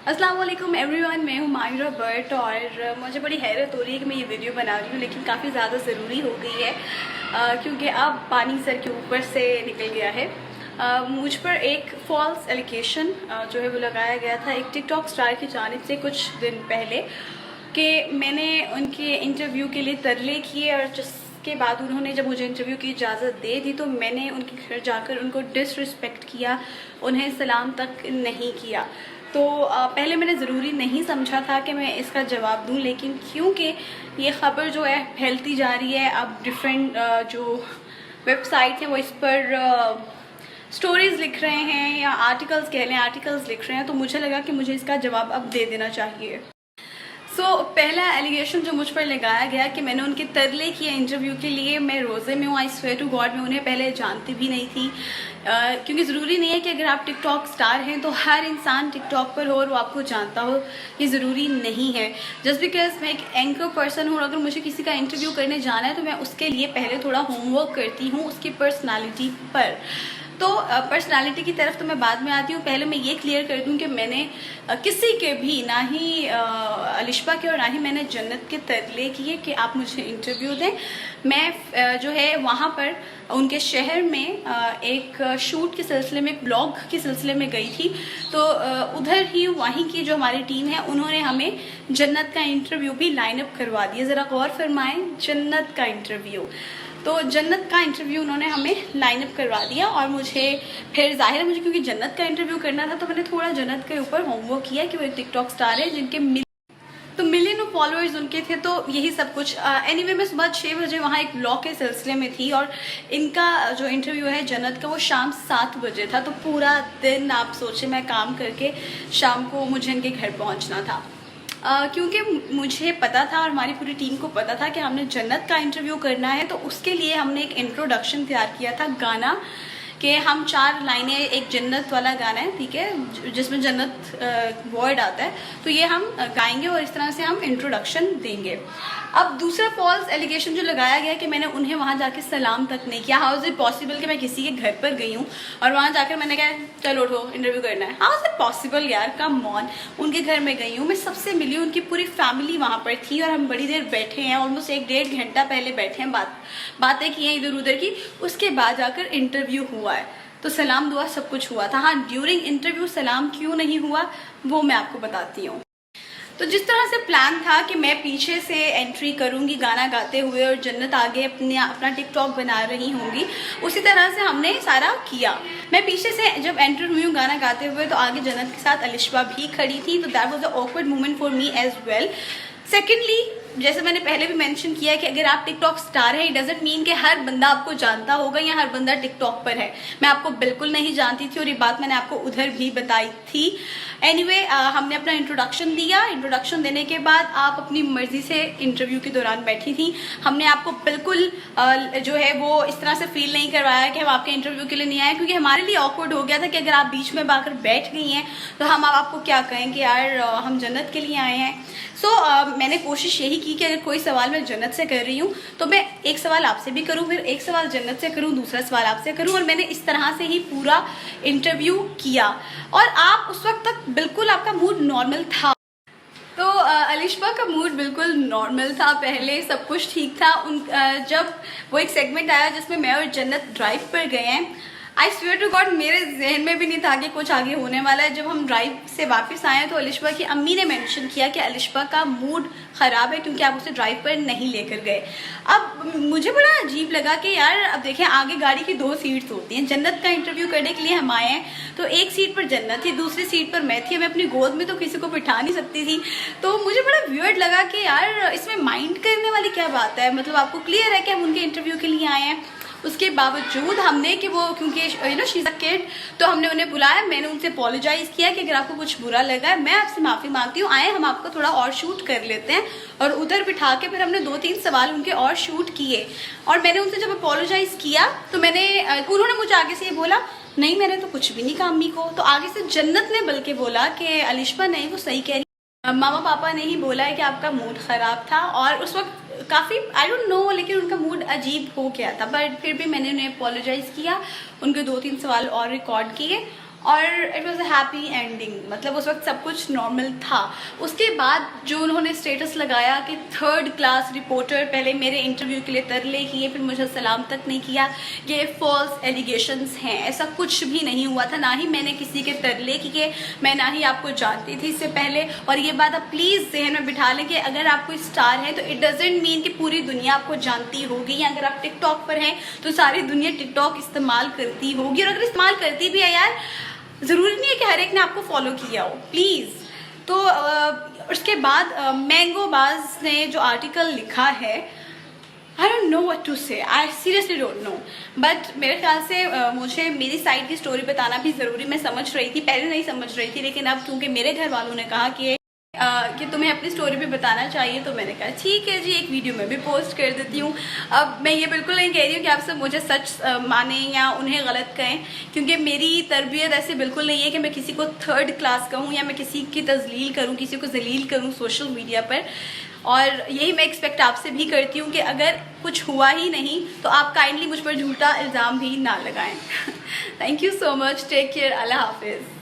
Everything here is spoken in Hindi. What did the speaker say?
अस्सलाम वालेकुम एवरीवन, मैं हूँ माहिरा भट्ट और मुझे बड़ी हैरत हो रही है कि मैं ये वीडियो बना रही हूँ, लेकिन काफ़ी ज़्यादा ज़रूरी हो गई है क्योंकि अब पानी सर के ऊपर से निकल गया है। मुझ पर एक फॉल्स एलिगेशन जो है वो लगाया गया था एक टिकटॉक स्टार की जानिब से कुछ दिन पहले कि मैंने उनके इंटरव्यू के लिए तरले किए और जिसके बाद उन्होंने जब मुझे इंटरव्यू की इजाज़त दे दी तो मैंने उनके घर जाकर उनको डिसरिस्पेक्ट किया, उन्हें सलाम तक नहीं किया। तो पहले मैंने ज़रूरी नहीं समझा था कि मैं इसका जवाब दूं, लेकिन क्योंकि ये ख़बर जो है फैलती जा रही है, अब डिफरेंट जो वेबसाइट हैं वो इस पर स्टोरीज़ लिख रहे हैं या आर्टिकल्स कह लें, आर्टिकल्स लिख रहे हैं, तो मुझे लगा कि मुझे इसका जवाब अब दे देना चाहिए। पहला एलिगेशन जो मुझ पर लगाया गया कि मैंने उनके तरले किए इंटरव्यू के लिए, मैं रोज़े में हूँ, आई स्वेयर टू गॉड, मैं उन्हें पहले जानती भी नहीं थी क्योंकि ज़रूरी नहीं है कि अगर आप टिकटॉक स्टार हैं तो हर इंसान टिकटॉक पर हो और वो आपको जानता हो, ये ज़रूरी नहीं है। जस्ट बिकॉज मैं एक एंकर पर्सन हूँ और अगर मुझे किसी का इंटरव्यू करने जाना है तो मैं उसके लिए पहले थोड़ा होमवर्क करती हूँ उसकी पर्सनालिटी पर। तो पर्सनालिटी की तरफ तो मैं बाद में आती हूँ, पहले मैं ये क्लियर कर दूँ कि मैंने किसी के भी, ना ही अलिशबा के और ना ही मैंने जन्नत के तरले किए कि आप मुझे इंटरव्यू दें। मैं जो है वहाँ पर उनके शहर में एक शूट के सिलसिले में, एक ब्लॉग के सिलसिले में गई थी, तो उधर ही वहीं की जो हमारी टीम है उन्होंने हमें जन्नत का इंटरव्यू भी लाइन अप करवा दिया। ज़रा गौर फरमाएं, जन्नत का इंटरव्यू, तो जन्नत का इंटरव्यू उन्होंने हमें लाइन अप करवा दिया और मुझे फिर जाहिर है मुझे क्योंकि जन्नत का इंटरव्यू करना था तो मैंने थोड़ा जन्नत के ऊपर होमवर्क किया कि वो एक टिकटॉक स्टार है जिनके मिलियन ऑफ फॉलोअर्स उनके थे, तो यही सब कुछ। एनीवे मैं सुबह 6 बजे वहाँ एक ब्लॉग के सिलसिले में थी और इनका जो इंटरव्यू है जन्नत का वो शाम 7 बजे था, तो पूरा दिन आप सोचें मैं काम करके शाम को मुझे इनके घर पहुँचना था। क्योंकि मुझे पता था और हमारी पूरी टीम को पता था कि हमने जन्नत का इंटरव्यू करना है, तो उसके लिए हमने एक इंट्रोडक्शन तैयार किया था, गाना कि हम 4 लाइनें, एक जन्नत वाला गाना है, ठीक है, जिसमें जन्नत वर्ड आता है, तो ये हम गाएंगे और इस तरह से हम इंट्रोडक्शन देंगे। अब दूसरा फॉल्स एलिगेशन जो लगाया गया कि मैंने उन्हें वहाँ जाके सलाम तक नहीं किया। हाउ इज़ इट पॉसिबल कि मैं किसी के घर पर गई हूँ और वहाँ जाकर मैंने कहा चलो उठो इंटरव्यू करना है। हाउ इज़ इट पॉसिबल यार, कम ऑन। उनके घर में गई हूँ, मैं सबसे मिली हूँ, उनकी पूरी फैमिली वहाँ पर थी और हम बड़ी देर बैठे हैं, ऑलमोस्ट 1-1.5 घंटा पहले बैठे हैं, बातें की हैं इधर उधर की, उसके बाद जाकर इंटरव्यू हुआ है, तो सलाम दुआ सब कुछ हुआ था। हाँ, ड्यूरिंग इंटरव्यू सलाम क्यों नहीं हुआ वो मैं आपको बताती हूँ। तो जिस तरह से प्लान था कि मैं पीछे से एंट्री करूंगी गाना गाते हुए और जन्नत आगे अपना टिकटॉक बना रही होंगी, उसी तरह से हमने सारा किया। मैं पीछे से जब एंटर हुई हूँ गाना गाते हुए तो आगे जन्नत के साथ अलिशबा भी खड़ी थी, तो that was a awkward moment for me as well. Secondly, जैसे मैंने पहले भी मेंशन किया कि अगर आप टिकटॉक स्टार है, इट डजंट मीन कि हर बंदा आपको जानता होगा या हर बंदा टिकटॉक पर है। मैं आपको बिल्कुल नहीं जानती थी और ये बात मैंने आपको उधर भी बताई थी। एनीवे, हमने अपना इंट्रोडक्शन दिया। इंट्रोडक्शन देने के बाद आप अपनी मर्जी से इंटरव्यू के दौरान बैठी थी। हमने आपको बिल्कुल जो है वो इस तरह से फील नहीं करवाया कि हम आपके इंटरव्यू के लिए नहीं आए, क्योंकि हमारे लिए ऑकवर्ड हो गया था कि अगर आप बीच में आकर बैठ गई हैं तो हम आपको क्या कहें कि यार हम जन्नत के लिए आए हैं। मैंने कोशिश यही की कि अगर कोई सवाल मैं जन्नत से कर रही हूँ तो मैं एक सवाल आपसे भी करूँ, फिर एक सवाल जन्नत से करूँ, दूसरा सवाल आपसे करूँ, और मैंने इस तरह से ही पूरा इंटरव्यू किया और आप उस वक्त तक बिल्कुल आपका मूड नॉर्मल था। तो अलिशबा का मूड बिल्कुल नॉर्मल था, पहले सब कुछ ठीक था। जब वो एक सेगमेंट आया जिसमें मैं और जन्नत ड्राइव पर गए हैं, आई स्वेयर टू गॉड मेरे जहन में भी नहीं था कि कुछ आगे होने वाला है। जब हम ड्राइव से वापस आए तो अलिशबा की अम्मी ने मेंशन किया कि अलिशबा का मूड ख़राब है क्योंकि आप उसे ड्राइव पर नहीं लेकर गए। अब मुझे बड़ा अजीब लगा कि यार अब देखें आगे गाड़ी की 2 सीट्स होती हैं, जन्नत का इंटरव्यू करने के लिए हम आए हैं तो एक सीट पर जन्नत थी, दूसरी सीट पर मैं थी, मैं अपनी गोद में तो किसी को बिठा नहीं सकती थी। तो मुझे बड़ा वियर्ड लगा कि यार इसमें माइंड करने वाली क्या बात है, मतलब आपको क्लियर है कि हम उनके इंटरव्यू के लिए आए हैं। उसके बावजूद हमने कि वो क्योंकि शी इज़ अ किड, तो हमने उन्हें बुलाया, मैंने उनसे अपोलोजाइज़ किया कि अगर आपको कुछ बुरा लगा है मैं आपसे माफ़ी मांगती हूँ, आए हम आपको थोड़ा और शूट कर लेते हैं, और उधर बिठा के फिर हमने 2-3 सवाल उनके और शूट किए। और मैंने उनसे जब अपोलोजाइज़ किया तो उन्होंने मुझे आगे से ये बोला नहीं मैंने तो कुछ भी नहीं कहा अम्मी को। तो आगे से जन्नत ने बल्कि बोला कि अलिशबा नहीं वो सही कह रही, मामा पापा ने ही बोला है कि आपका मूड ख़राब था। और उस वक्त काफ़ी आई डोंट नो, लेकिन उनका मूड अजीब हो गया था, बट फिर भी मैंने उन्हें अपोलोजाइज़ किया, उनके 2-3 सवाल और रिकॉर्ड किए और it was a happy ending, मतलब उस वक्त सब कुछ नॉर्मल था। उसके बाद जो उन्होंने स्टेटस लगाया कि 3rd क्लास रिपोर्टर, पहले मेरे इंटरव्यू के लिए तरले किए, फिर मुझे सलाम तक नहीं किया, ये फॉल्स एलिगेशंस हैं, ऐसा कुछ भी नहीं हुआ था, ना ही मैंने किसी के तरले किए, मैं ना ही आपको जानती थी इससे पहले। और ये बात आप प्लीज़ जहन में बिठा लें कि अगर आप कोई स्टार हैं तो इट डजेंट मीन कि पूरी दुनिया आपको जानती होगी, या अगर आप टिकटॉक पर हैं तो सारी दुनिया टिकटॉक इस्तेमाल करती होगी। और अगर इस्तेमाल करती भी है यार, ज़रूरी नहीं है कि हर एक ने आपको फॉलो किया हो, प्लीज़। तो उसके बाद मैंगो बाज ने जो आर्टिकल लिखा है, I don't know what to say, I seriously don't know, but मेरे ख्याल से मुझे मेरी साइड की स्टोरी बताना भी ज़रूरी, मैं समझ रही थी, पहले नहीं समझ रही थी, लेकिन अब क्योंकि मेरे घर वालों ने कहा कि तुम्हें अपनी स्टोरी भी बताना चाहिए, तो मैंने कहा ठीक है जी, एक वीडियो में भी पोस्ट कर देती हूँ। अब मैं ये बिल्कुल नहीं कह रही हूँ कि आप सब मुझे सच माने या उन्हें गलत कहें, क्योंकि मेरी तरबियत ऐसे बिल्कुल नहीं है कि मैं किसी को 3rd क्लास कहूँ या मैं किसी की तजलील करूँ, किसी को जलील करूँ सोशल मीडिया पर। और यही मैं एक्सपेक्ट आपसे भी करती हूँ कि अगर कुछ हुआ ही नहीं तो आप काइंडली मुझ पर झूठा इल्ज़ाम भी ना लगाएं। Thank you so much, take care, अल्लाह हाफिज़।